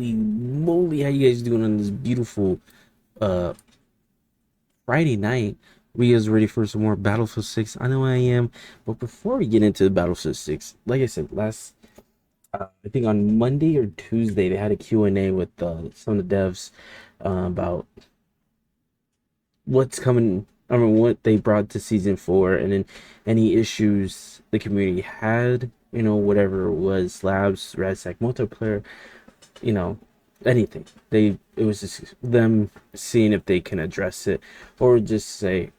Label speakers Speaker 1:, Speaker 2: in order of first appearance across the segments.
Speaker 1: Holy moly, how you guys doing on this beautiful uh Friday night? We guys ready for some more Battlefield 6? I know I am, but before we get into the Battlefield 6, like I said last I think on Monday or Tuesday they had a Q&A with some of the devs about what's coming. I mean, what they brought to season 4, and then any issues the community had, whatever it was, labs, RadSec, multiplayer, you know, anything. It was just them seeing if they can address it, or just say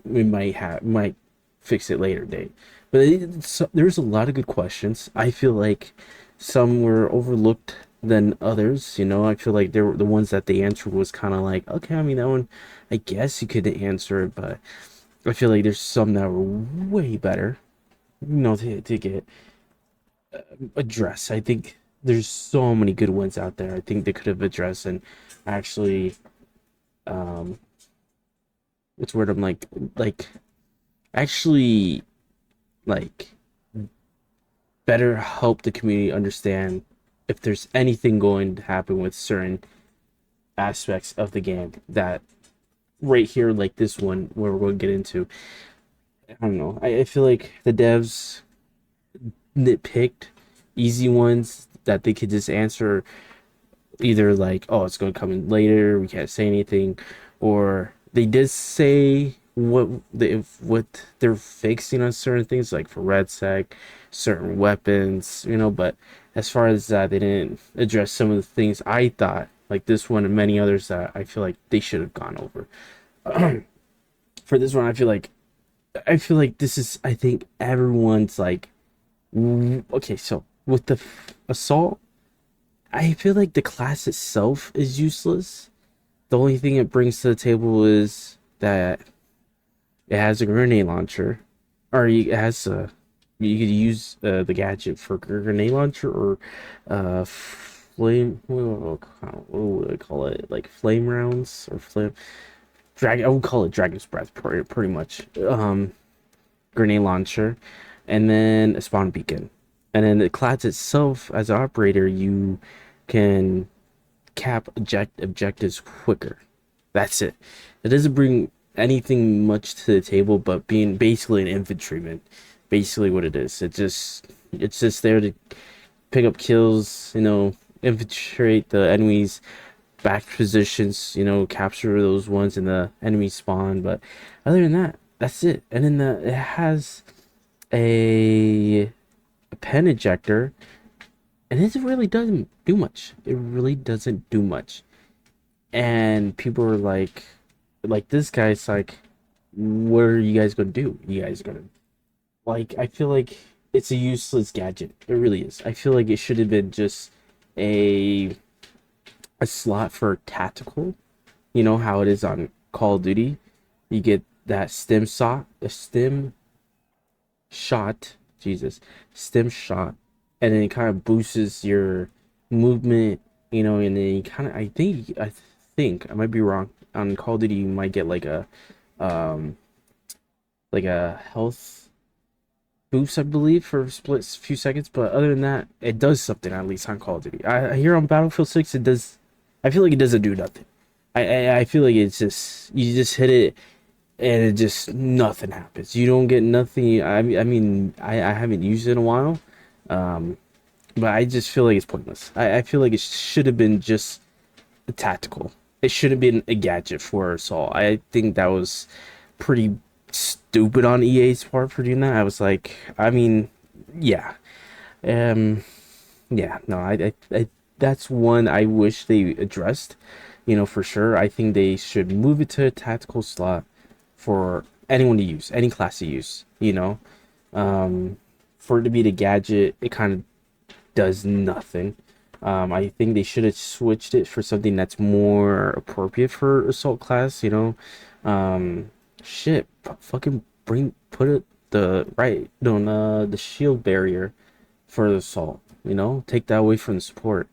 Speaker 1: we might fix it later date. But there's a lot of good questions. I feel like some were overlooked than others. I feel like they were the ones that they answered was kind of like, okay, I mean that one, I guess you could answer it, but I feel like there's some that were way better, to get addressed. I think there's so many good ones out there. I think they could have addressed and actually, um, what's the word? I'm like actually, like better help the community understand if there's anything going to happen with certain aspects of the game that right here, like this one, where we're going to get into. I don't know. I feel like the devs nitpicked easy ones that they could just answer either like, oh, it's going to come in later, we can't say anything, or they did say what they're fixing on certain things, like for red sec, certain weapons, but as far as that, they didn't address some of the things I thought, like this one and many others, that I feel like they should have gone over. For this one, I feel like this is, I think everyone's like, okay, so with the assault, I feel like the class itself is useless. The only thing it brings to the table is that it has a grenade launcher, or it has a. You could use the gadget for grenade launcher or flame. What would I call it? Like flame rounds or flame dragon. I would call it dragon's breath, pretty much. Grenade launcher, and then a spawn beacon, and then the class itself as an operator, you can cap objectives quicker. That's it. It doesn't bring anything much to the table, but being basically an infantryman, basically what it is. It's just there to pick up kills, infiltrate the enemies' back positions, capture those ones in the enemy spawn. But other than that, that's it. And then it has a, a pen ejector, and it really doesn't do much. It really doesn't do much. And people were like this guy's like, what are you guys gonna do? You guys gonna, like, I feel like it's a useless gadget. It really is. I feel like it should have been just a a slot for tactical. You know how it is on Call of Duty. You get that stim shot, Jesus, stim shot, and then it kind of boosts your movement, and then you kind of, I think I might be wrong. On Call of Duty, you might get um, like a health boost, I believe, for a split few seconds. But other than that, it does something at least on Call of Duty. I hear on Battlefield 6, it does. I feel like it doesn't do nothing. I feel like it's just, you just hit it and it just, nothing happens. You don't get nothing. I mean, I haven't used it in a while, um, but I just feel like it's pointless. I feel like it should have been just tactical. It should have been a gadget for assault. I think that was pretty stupid on EA's part for doing that. I was like, I mean, yeah, um, yeah, no, that's one I wish they addressed. For sure. I think they should move it to a tactical slot for anyone to use, any class to use. Um, for it to be the gadget, it kind of does nothing. I think they should have switched it for something that's more appropriate for assault class. Um, shit, fucking put it the right, no, no, the shield barrier for the assault. Take that away from the support.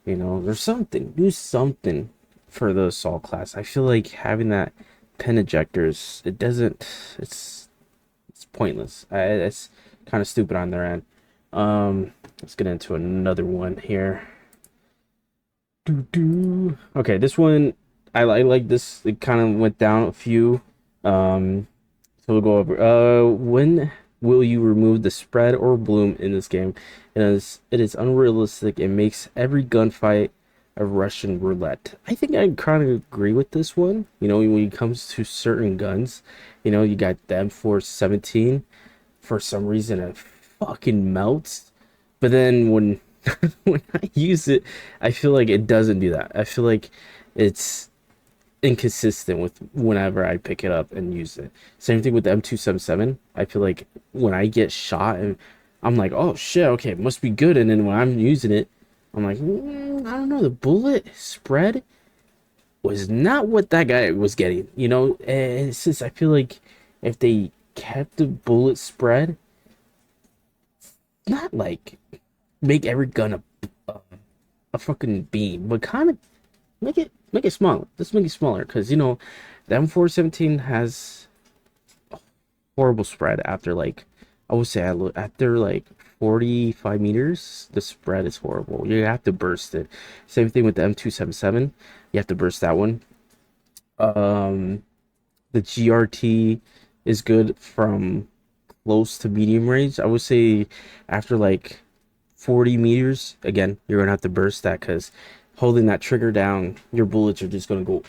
Speaker 1: There's something, do something for the assault class. I feel like having that pen ejectors, it doesn't, it's pointless. It's kind of stupid on their end. Let's get into another one here. Okay, this one I like this. It kind of went down a few. Um, so we'll go over. When will you remove the spread or bloom in this game? It is unrealistic. It makes every gunfight a Russian roulette. I think I kind of agree with this one. You know, when it comes to certain guns, you know, you got the M417. For some reason, it fucking melts. But then when I use it, I feel like it doesn't do that. I feel like it's inconsistent with whenever I pick it up and use it. Same thing with the M277. I feel like when I get shot and I'm like, oh shit, okay, it must be good. And then when I'm using it, I'm like, I don't know. The bullet spread was not what that guy was getting. You know, and it's just I feel like if they kept the bullet spread, not like make every gun a fucking beam, but kind of make it smaller. Let's make it smaller because you know the M417 has horrible spread after like I would say after like 45 meters, the spread is horrible. You have to burst it. Same thing with the M277. You have to burst that one. Um, the GRT is good from close to medium range. I would say after like 40 meters, again, you're gonna have to burst that because holding that trigger down, your bullets are just gonna go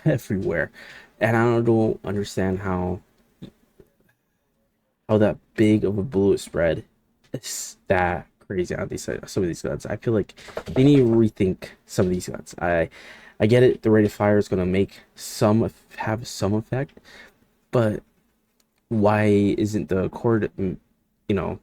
Speaker 1: everywhere. And I don't understand how that big of a bullet spread is that crazy on these some of these guns. I feel like they need to rethink some of these guns. I get it, the rate of fire is gonna make have some effect, but why isn't the cord, you know,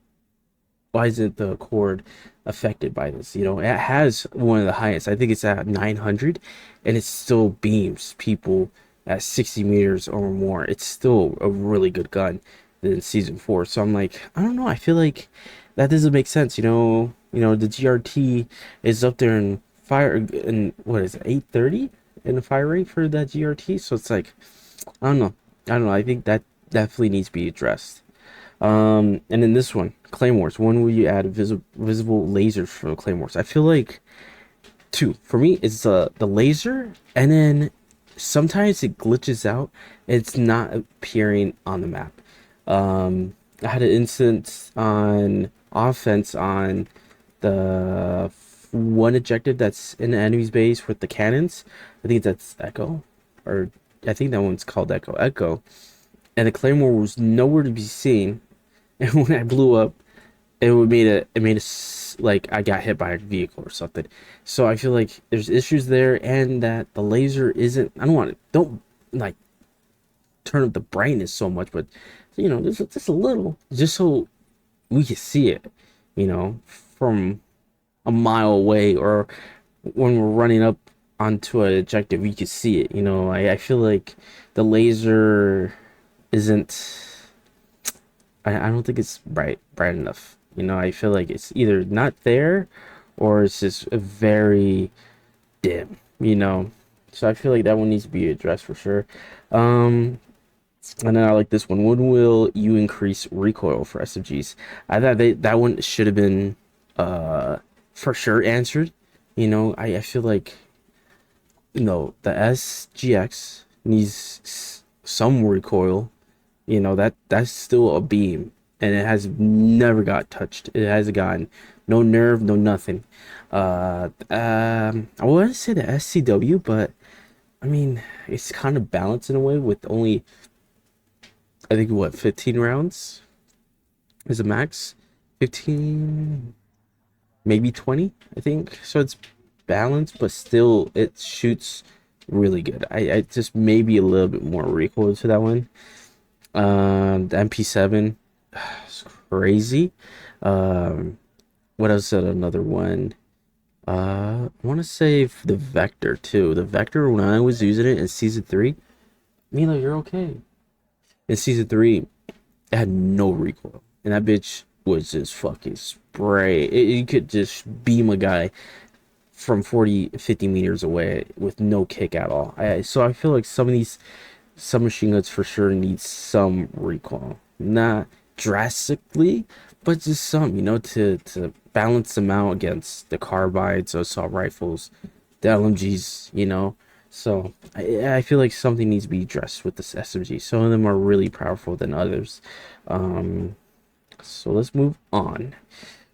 Speaker 1: why isn't the cord affected by this? You know, it has one of the highest. I think it's at 900, and it still beams people at 60 meters or more. It's still a really good gun than season 4. So I'm like, I don't know. I feel like that doesn't make sense. The GRT is up there in fire, and what is it, 830 in the fire rate for that GRT. So it's like, I don't know. I don't know. I think that definitely needs to be addressed. And then this one, claymores. When will you add visible lasers for the claymores? I feel like two. For me, it's the laser, and then sometimes it glitches out. It's not appearing on the map. I had an instance on offense on the one objective that's in the enemy's base with the cannons. I think that's Echo, or I think that one's called Echo. Echo, and the claymore was nowhere to be seen. And when I blew up, like I got hit by a vehicle or something. So I feel like there's issues there, and that the laser isn't. I don't like turn up the brightness so much, but you know, just a little, just so we can see it. You know, from a mile away, or when we're running up onto an objective, we can see it. You know, I feel like the laser isn't. I don't think it's bright enough. You know, I feel like it's either not there or it's just very dim, you know. So I feel like that one needs to be addressed for sure. Um and then I like this one. When will you increase recoil for SMGs? I thought that one should have been for sure answered. You know, I feel like the SGX needs some recoil. You know, that's still a beam, and it has never got touched. It hasn't gotten no nerve, no nothing. I want to say the SCW, but I mean, it's kind of balanced in a way with only, I think, what, 15 rounds is a max. 15, maybe 20, I think. So it's balanced, but still it shoots really good. I just maybe a little bit more recoil to that one. The MP7 is crazy. What else? Another one. I want to say the Vector too. The Vector, when I was using it in season 3, Mila, you're okay. In season 3, it had no recoil, and that bitch was just fucking spray. You could just beam a guy from 40, 50 meters away with no kick at all. So I feel like some machine guns for sure need some recoil, not drastically, but just some, to balance them out against the carbines or assault rifles. the LMGs, you know. So I feel like something needs to be addressed with this SMG. Some of them are really powerful than others. Um, so let's move on.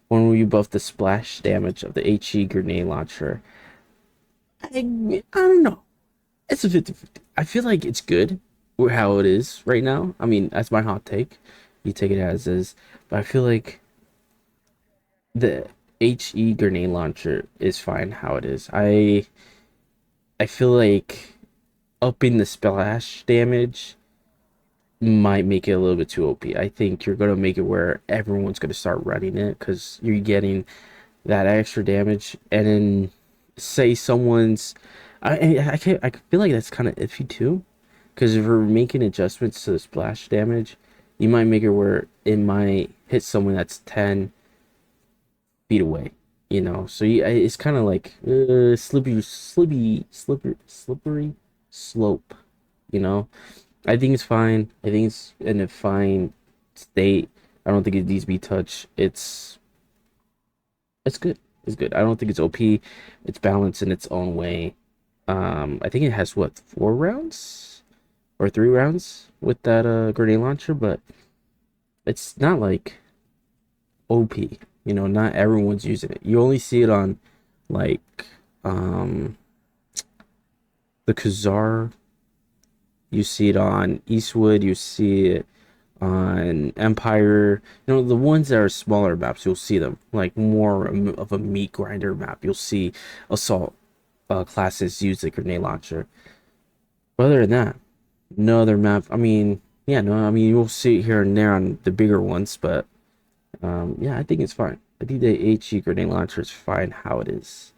Speaker 1: When will you buff the splash damage of the HE grenade launcher? I don't know. It's a 50-50. I feel like it's good with how it is right now. I mean, that's my hot take. You take it as is. But I feel like the HE grenade launcher is fine how it is. I feel like upping the splash damage might make it a little bit too OP. I think you're gonna make it where everyone's gonna start running it because you're getting that extra damage, and then say someone's, I can't, I feel like that's kind of iffy too, because if we're making adjustments to the splash damage, you might make it where it might hit someone that's 10 feet away, you know. So it's kind of like slippery slope, you know. I think it's fine. I think it's in a fine state. I don't think it needs to be touched. It's good. It's good. I don't think it's OP. It's balanced in its own way. I think it has what, 4 rounds or 3 rounds with that grenade launcher, but it's not like OP. You know, not everyone's using it. You only see it on like the Khazar. You see it on Eastwood. You see it on Empire. You know, the ones that are smaller maps, you'll see them like more of a meat grinder map. You'll see assault classes use the grenade launcher. But other than that, no other map. I mean, yeah, no, I mean you'll see it here and there on the bigger ones, but yeah, I think it's fine. I think the HE grenade launcher is fine how it is.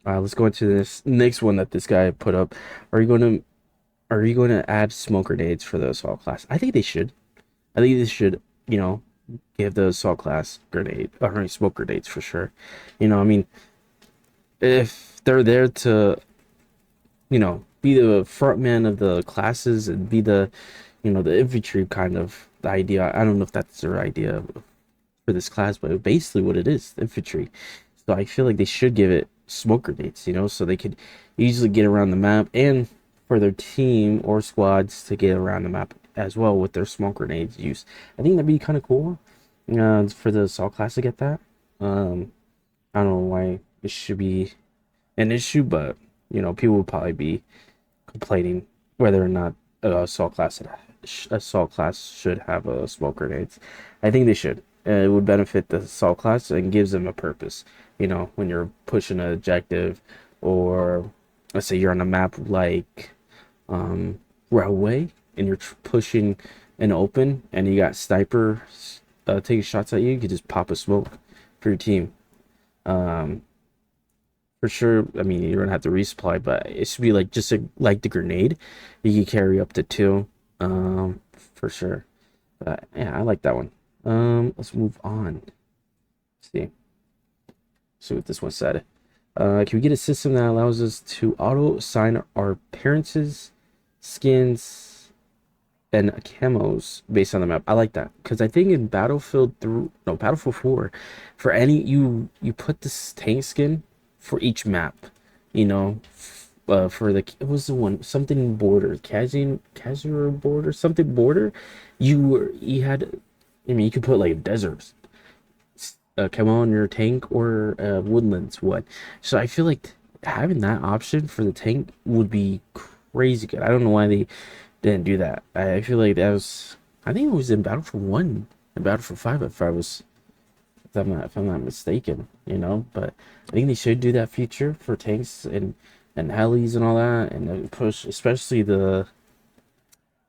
Speaker 1: Let's go into this next one that this guy put up. Are you going to add smoke grenades for the assault class? I think they should. I think they should, you know, give the assault class grenade or smoke grenades for sure. You know, I mean, if they're there to, you know, be the front man of the classes and be the, you know, the infantry kind of the idea. I don't know if that's their idea for this class, but basically what it is, infantry. So I feel like they should give it smoke grenades, you know, so they could easily get around the map, and for their team or squads to get around the map as well with their smoke grenades use. I think that'd be kind of cool for the assault class to get that. I don't know why it should be an issue, but you know, people would probably be complaining whether or not assault class should have smoke grenades. I think they should. It would benefit the assault class and gives them a purpose. You know, when you're pushing an objective, or let's say you're on a map like railway and you're pushing an open and you got snipers taking shots at you, you could just pop a smoke for your team. Um, for sure. I mean, you're gonna have to resupply, but it should be like just like the grenade. You can carry up to two, for sure. But yeah, I like that one. Let's move on. Let's see what this one said. Can we get a system that allows us to auto assign our appearances, skins, and camos based on the map? I like that because I think in Battlefield 4, for any you put this tank skin for each map, you know, for the, it was the one, something border, casual border, something border. You had, I mean, you could put like deserts, come on your tank, or woodlands one. So I feel like having that option for the tank would be crazy good. I don't know why they didn't do that. I feel like that was, I think it was in Battlefield 1 and Battlefield 5 if I'm not mistaken, you know. But I think they should do that feature for tanks and helis and all that, and push especially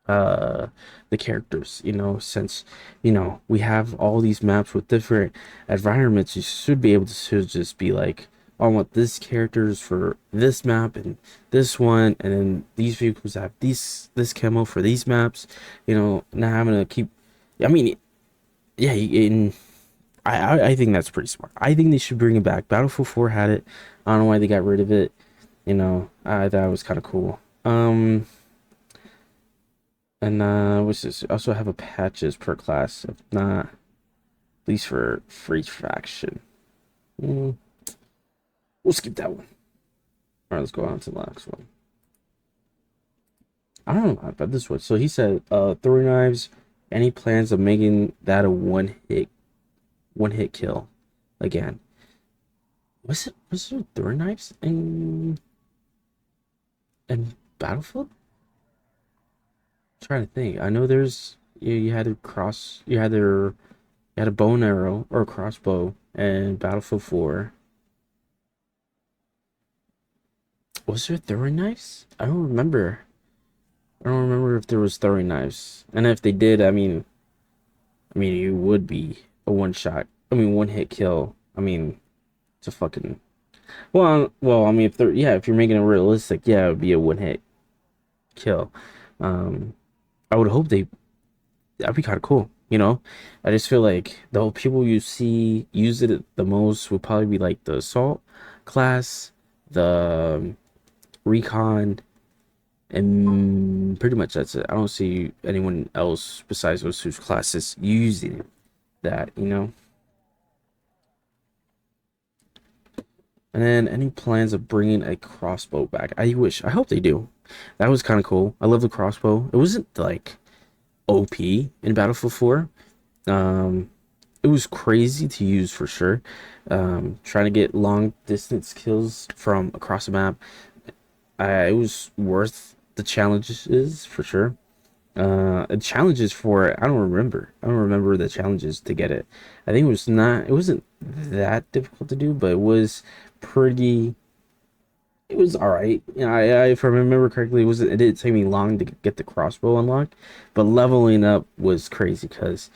Speaker 1: uh the characters, you know, since you know we have all these maps with different environments. You should be able to just be like, oh, I want this characters for this map and this one, and then these vehicles have this camo for these maps, you know, not having to keep, I mean, yeah, in I think that's pretty smart. I think they should bring it back. Battlefield 4 had it. I don't know why they got rid of it. You know, I thought it was kind of cool. And what's this? Also have a patches per class, if not, at least for each faction. Mm, we'll skip that one. All right, let's go on to the last one. I don't know about this one. So he said, throwing knives. Any plans of making that a one hit kill again? Was there throwing knives in Battlefield? I'm trying to think. I know there's you had a cross. You had a bow and arrow or a crossbow and Battlefield 4. Was there throwing knives? I don't remember. I don't remember if there was throwing knives. And if they did, I mean, you would be a one shot. I mean, one hit kill. I mean, it's a fucking well. I mean, if you're making it realistic, yeah, it would be a one hit kill. Um, I would hope that'd be kind of cool. I just feel like the people you see use it the most would probably be like the assault class, the recon, and pretty much that's it. I don't see anyone else besides those two classes using that. And then any plans of bringing a crossbow back? I hope they do. That was kind of cool. I love the crossbow. It wasn't like OP in Battlefield 4. Um, it was crazy to use for sure. Trying to get long distance kills from across the map. It was worth the challenges for sure. Challenges for it, I don't remember. I don't remember the challenges to get it. I think it wasn't that difficult to do, but pretty, it was all right. If I remember correctly, it didn't take me long to get the crossbow unlocked, but leveling up was crazy because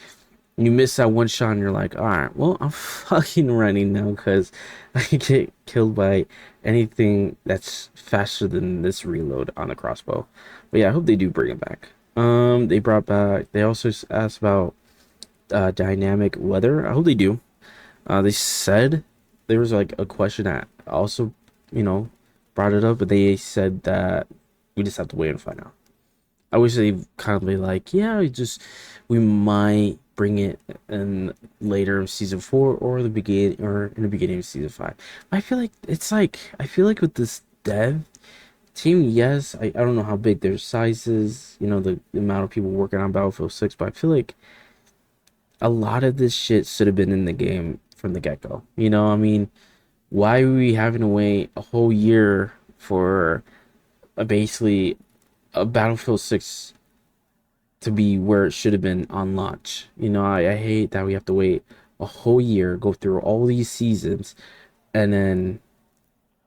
Speaker 1: you miss that one shot and you're like, all right, well, I'm fucking running now because I can get killed by anything that's faster than this reload on a crossbow. But yeah, I hope they do bring it back. They also asked about dynamic weather. I hope they do. They said there was like a question that also, you know, brought it up, but they said that we just have to wait and find out. I wish they kind of be like, yeah, we might bring it in later of season 4 or in the beginning of season 5. I feel like with this dev team, yes, I don't know how big their size is, the amount of people working on Battlefield 6, but I feel like a lot of this shit should have been in the game from the get-go. I mean, why are we having to wait a whole year for basically a Battlefield 6 to be where it should have been on launch? I hate that we have to wait a whole year, go through all these seasons, and then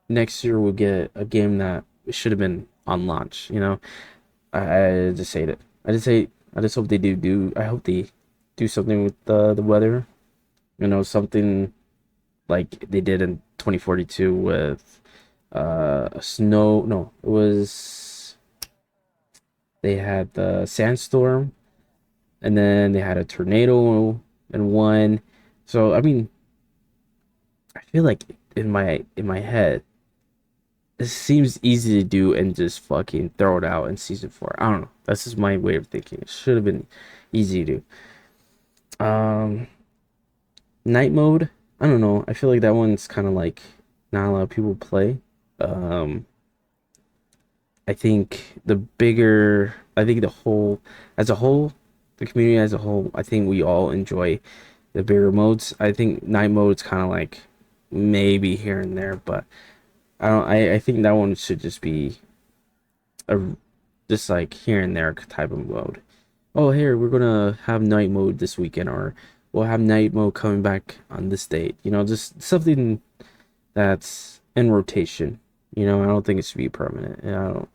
Speaker 1: next year we'll get a game that should have been on launch. I just hate it. I just hope they do. I hope they do something with the weather. Something like they did in 2042 with snow. No, it was they had the sandstorm, and then they had a tornado and one. So I mean, I feel like in my head, it seems easy to do and just fucking throw it out in season 4. I don't know. That's just my way of thinking. It should have been easy to do. Night mode. I don't know. I feel like that one's kind of like not a lot of people play. Um, I think as a whole, the community as a whole, I think we all enjoy the bigger modes. I think night mode's kind of like maybe here and there, but I don't. I think that one should just be a just like here and there type of mode. Oh, here we're gonna have night mode this weekend, or we'll have night mode coming back on this date. Just something that's in rotation. I don't think it should be permanent. I don't.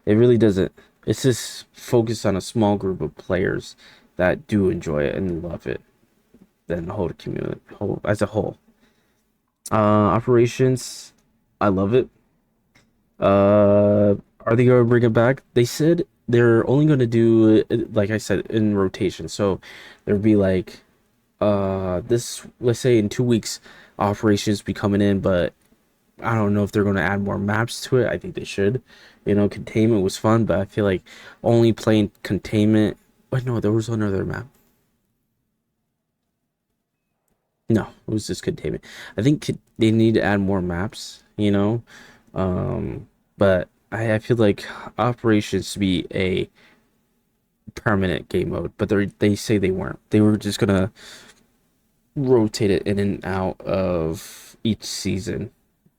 Speaker 1: It really doesn't. It's just focused on a small group of players that do enjoy it and love it. Than the whole community, as a whole. Operations, I love it. Are they gonna bring it back? They said they're only gonna do it, like I said, in rotation. So there'd be like this, let's say in 2 weeks, operations be coming in, but I don't know if they're gonna add more maps to it. I think they should. Containment was fun, but I feel like only playing containment. But no, there was another map. No, it was just containment. I think they need to add more maps. But I feel like operations to be a permanent game mode, but they say they weren't. They were just gonna rotate it in and out of each season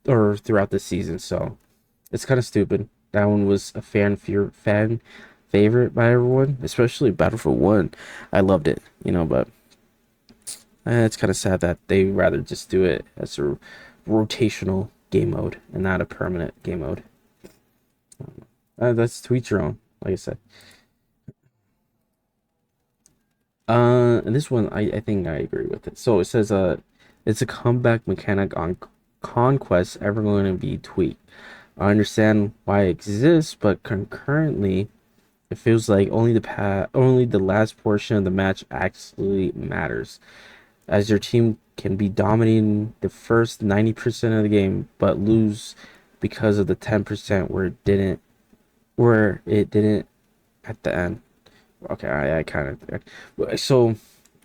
Speaker 1: or throughout the season. So it's kind of stupid. That one was a fan favorite by everyone, especially Battlefield 1. I loved it, but it's kind of sad that they rather just do it as a rotational game mode and not a permanent game mode. That's to each your own, like I said. And this one, I think I agree with it. So it says, it's a comeback mechanic on Conquest ever going to be tweaked. I understand why it exists, but concurrently, it feels like only the last portion of the match actually matters, as your team can be dominating the first 90% of the game, but lose because of the 10% where it didn't at the end. Okay, I kind of so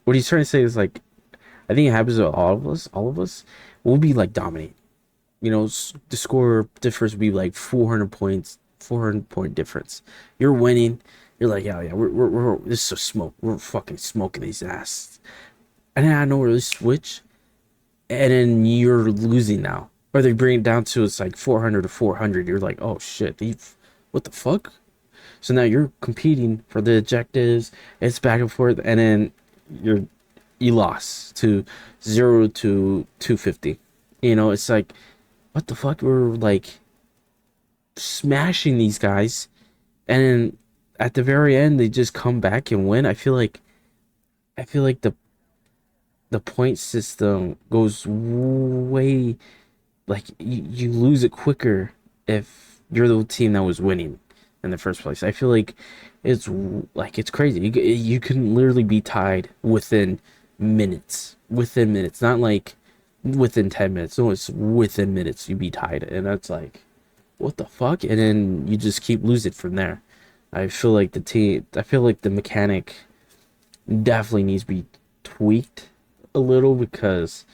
Speaker 1: what he's trying to say is like I think it happens to all of us. All of us will be like dominate. The score difference will be like 400 points, 400 point difference. You're winning. You're like, yeah, yeah, we're this is a smoke. We're fucking smoking these ass. And then I know where they switch, and then you're losing now. Or they bring it down to it's like 400 to 400. You're like, oh shit, what the fuck? So now you're competing for the objectives. It's back and forth, and then you lost to 0 to 250. It's like, what the fuck? We're like smashing these guys, and then at the very end they just come back and win. I feel like the point system goes way like you lose it quicker if you're the team that was winning in the first place. I feel like it's crazy. You can literally be tied within minutes, not like within 10 minutes. No, it's within minutes you be tied, and that's like what the fuck, and then you just keep losing from there. I feel like the mechanic definitely needs to be tweaked a little because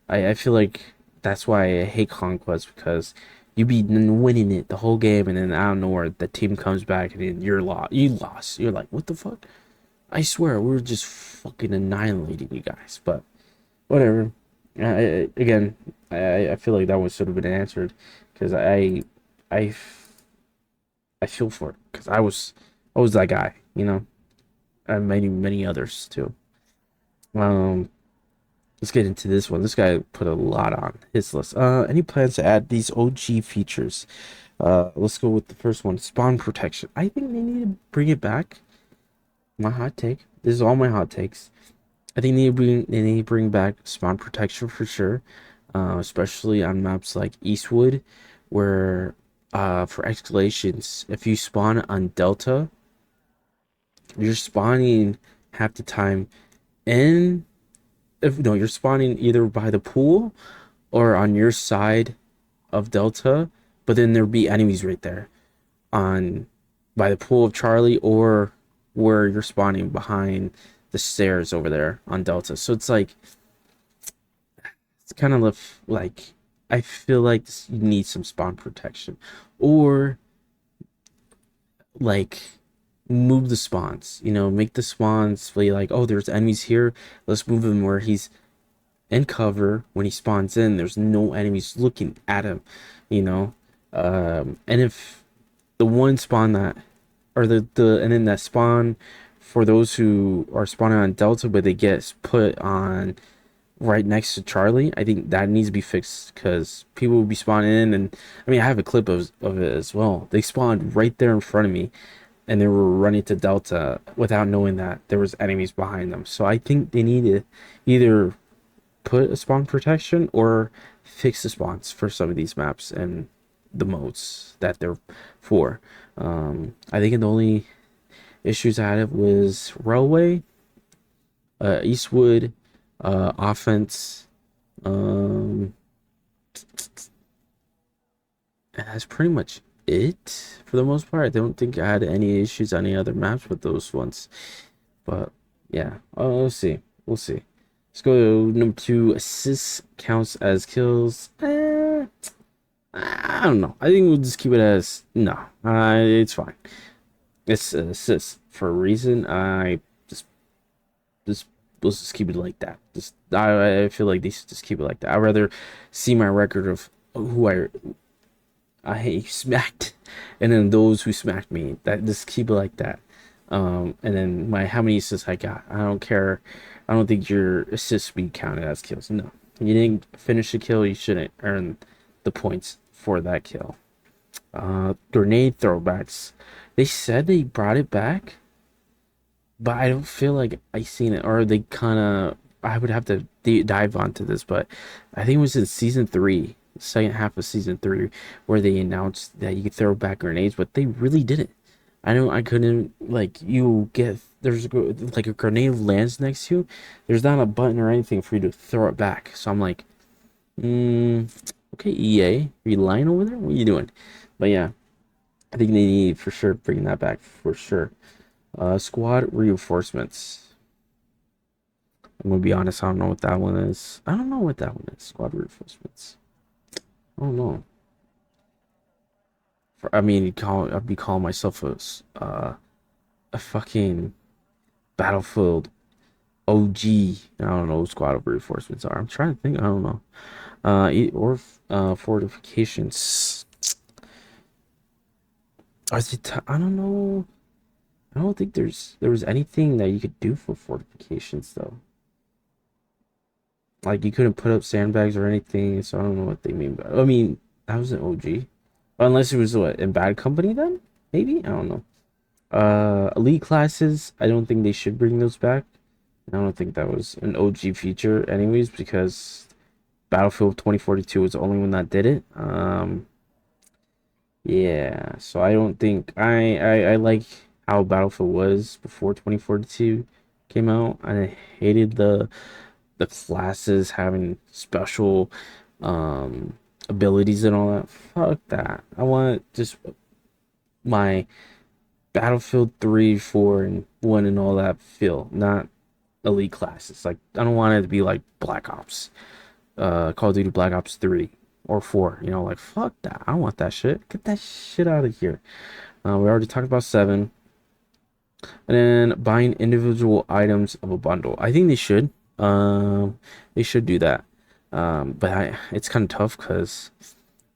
Speaker 1: I feel like that's why I hate Conquest because you be winning it the whole game and then out of nowhere the team comes back and then you lost. You're like, what the fuck? I swear we were just fucking annihilating you guys, but whatever. Again, I feel like that one should have been answered because I I feel for it because I was that guy, and many others too. Um, let's get into this one. This guy put a lot on his list. Any plans to add these OG features? Let's go with the first one, spawn protection. I think they need to bring it back. My hot take. This is all my hot takes. I think they need to bring back spawn protection for sure. Especially on maps like Eastwood, where for escalations, if you spawn on Delta, you're spawning half the time in if no, you're spawning either by the pool or on your side of Delta, but then there'll be enemies right there on by the pool of Charlie or where you're spawning behind the stairs over there on Delta. So it's like it's kind of like I feel like you need some spawn protection or like move the spawns. Make the spawns be like, oh, there's enemies here. Let's move him where he's in cover when he spawns in. There's no enemies looking at him. You know, and if the one spawn that or the and then that spawn for those who are spawning on Delta, but they get put on right next to Charlie, I think that needs to be fixed because people will be spawning in, and I mean I have a clip of it as well. They spawned right there in front of me, and they were running to Delta without knowing that there was enemies behind them. So I think they need to either put a spawn protection or fix the spawns for some of these maps and the modes that they're for. I think the only issues I had was Railway, Eastwood, offense. Um, and that's pretty much it for the most part. I don't think I had any issues on any other maps with those ones. But yeah, we'll see. We'll see. Let's go to number two. Assists counts as kills. I don't know. I think we'll just keep it as no. It's fine. It's an assist for a reason. I just let's just keep it like that. Just I feel like they should just keep it like that. I'd rather see my record of who I smacked, and then those who smacked me. That just keep it like that. And then my how many assists I got. I don't care. I don't think your assists be counted as kills. No, you didn't finish the kill. You shouldn't earn the points for that kill. Grenade throwbacks. They said they brought it back, but I don't feel like I seen it. Or they kind of. I would have to dive onto this, but I think it was in season 3, second half of season 3, where they announced that you could throw back grenades, but they really didn't. I know I couldn't like you get like a grenade lands next to you. There's not a button or anything for you to throw it back. So I'm like, okay, EA, are you lying over there? What are you doing? But yeah, I think they need for sure bringing that back for sure. Squad reinforcements. I'm gonna be honest, I don't know what that one is. I don't know what that one is. Squad reinforcements. I don't know. I mean, I'd be calling myself a fucking Battlefield OG. I don't know what squad reinforcements are. I'm trying to think. I don't know. Or fortifications. I don't know. I don't think there was anything that you could do for fortifications though. Like you couldn't put up sandbags or anything, so I don't know what they mean. But I mean, that was an OG. Unless it was what in bad company then? Maybe? I don't know. Elite classes, I don't think they should bring those back. I don't think that was an OG feature anyways, because Battlefield 2042 was the only one that did it. Yeah, so I don't think I like how Battlefield was before 2042 came out. I hated the classes having special abilities and all that. Fuck that. I want just my Battlefield 3, 4, and 1 and all that feel, not elite classes. Like I don't want it to be like Black Ops, Call of Duty Black Ops 3 or 4. You know, like fuck that. I don't want that shit. Get that shit out of here. We already talked about 7. And then buying individual items of a bundle. I think they should. They should do that. But it's kind of tough because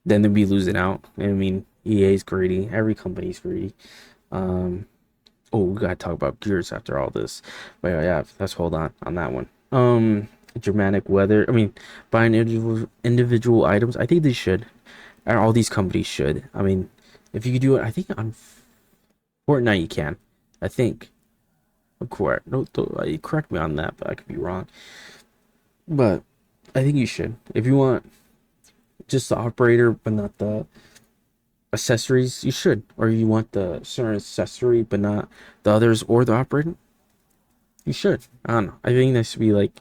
Speaker 1: then they'll be losing out. I mean, EA's greedy. Every company's greedy. Oh, we gotta talk about Gears after all this. But yeah, let's hold on that one. Dramatic weather. I mean, buying individual items. I think they should. And all these companies should. I mean, if you could do it, I think on Fortnite you can. I think. Of course, no, correct me on that, but I could be wrong. But I think you should. If you want just the operator, but not the accessories, you should. Or you want the certain accessory, but not the others or the operator, you should. I don't know. I think that should be like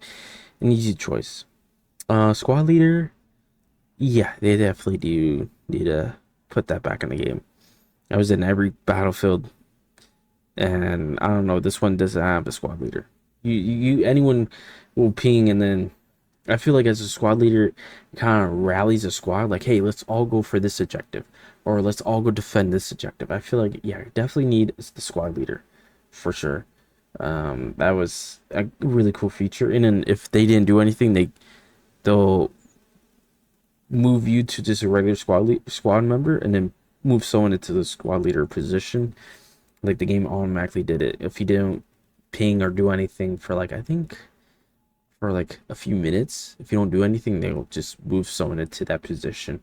Speaker 1: an easy choice. Squad leader, yeah, they definitely do need to put that back in the game. I was in every Battlefield, and I don't know. This one doesn't have a squad leader. Anyone will ping, and then I feel like as a squad leader, it kind of rallies a squad. Like, hey, let's all go for this objective, or let's all go defend this objective. I feel like yeah, definitely need the squad leader, for sure. That was a really cool feature. And then if they didn't do anything, they'll move you to just a regular squad member, and then move someone into the squad leader position. Like the game automatically did it. If you didn't ping or do anything for like I think for like a few minutes, if you don't do anything, they'll just move someone into that position.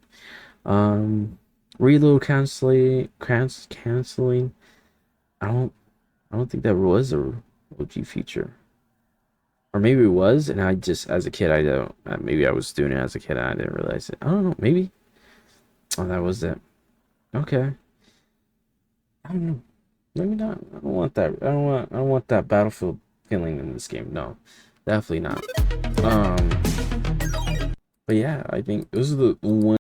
Speaker 1: Reload canceling. I don't think that was a OG feature. Or maybe it was, and I just, as a kid, I don't. Maybe I was doing it as a kid, and I didn't realize it. I don't know. Maybe. Oh, that was it. Okay. I don't know. Maybe not. I don't want that. I don't want that Battlefield feeling in this game. No, definitely not. But yeah, I think those are the one.